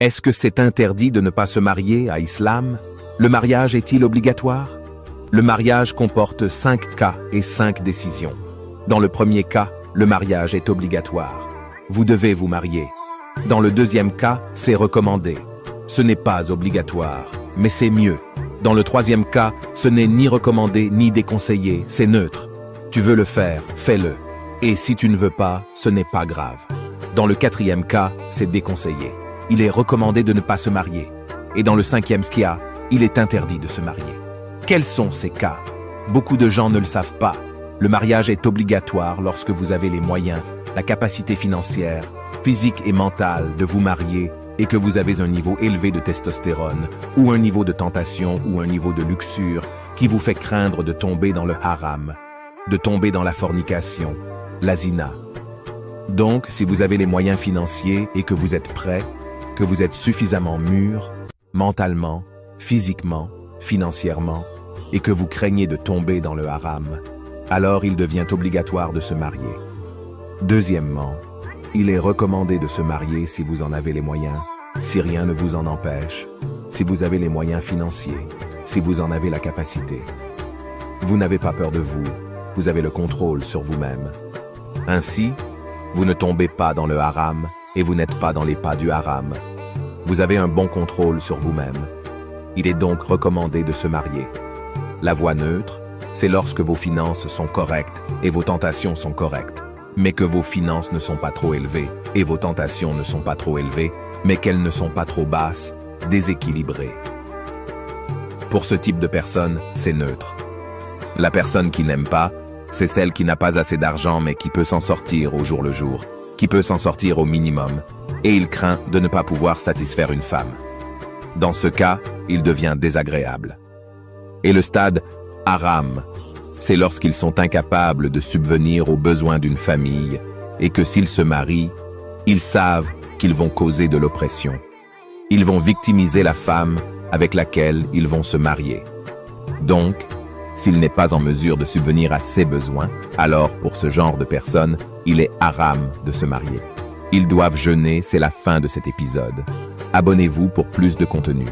Est-ce que c'est interdit de ne pas se marier à Islam? Le mariage est-il obligatoire? Le mariage comporte 5 cas et 5 décisions. Dans le premier cas, le mariage est obligatoire. Vous devez vous marier. Dans le deuxième cas, c'est recommandé. Ce n'est pas obligatoire, mais c'est mieux. Dans le troisième cas, ce n'est ni recommandé ni déconseillé, c'est neutre. Tu veux le faire, fais-le. Et si tu ne veux pas, ce n'est pas grave. Dans le quatrième cas, c'est déconseillé. Il est recommandé de ne pas se marier. Et dans le cinquième cas, il est interdit de se marier. Quels sont ces cas? Beaucoup de gens ne le savent pas. Le mariage est obligatoire lorsque vous avez les moyens, la capacité financière, physique et mentale de vous marier et que vous avez un niveau élevé de testostérone ou un niveau de tentation ou un niveau de luxure qui vous fait craindre de tomber dans le haram, de tomber dans la fornication, la zina. Donc, si vous avez les moyens financiers et que vous êtes prêt, que vous êtes suffisamment mûr, mentalement, physiquement, financièrement, et que vous craignez de tomber dans le haram, alors il devient obligatoire de se marier. Deuxièmement, il est recommandé de se marier si vous en avez les moyens, si rien ne vous en empêche, si vous avez les moyens financiers, si vous en avez la capacité. Vous n'avez pas peur de vous, vous avez le contrôle sur vous-même. Ainsi, vous ne tombez pas dans le haram et vous n'êtes pas dans les pas du haram. Vous avez un bon contrôle sur vous-même. Il est donc recommandé de se marier. La voie neutre, c'est lorsque vos finances sont correctes et vos tentations sont correctes, mais que vos finances ne sont pas trop élevées et vos tentations ne sont pas trop élevées, mais qu'elles ne sont pas trop basses, déséquilibrées. Pour ce type de personne, c'est neutre. La personne qui n'aime pas, c'est celle qui n'a pas assez d'argent mais qui peut s'en sortir au jour le jour, qui peut s'en sortir au minimum, et il craint de ne pas pouvoir satisfaire une femme. Dans ce cas, il devient désagréable. Et le stade haram, c'est lorsqu'ils sont incapables de subvenir aux besoins d'une famille et que s'ils se marient, ils savent qu'ils vont causer de l'oppression. Ils vont victimiser la femme avec laquelle ils vont se marier. Donc, s'il n'est pas en mesure de subvenir à ses besoins, alors pour ce genre de personnes, il est haram de se marier. Ils doivent jeûner, c'est la fin de cet épisode. Abonnez-vous pour plus de contenu.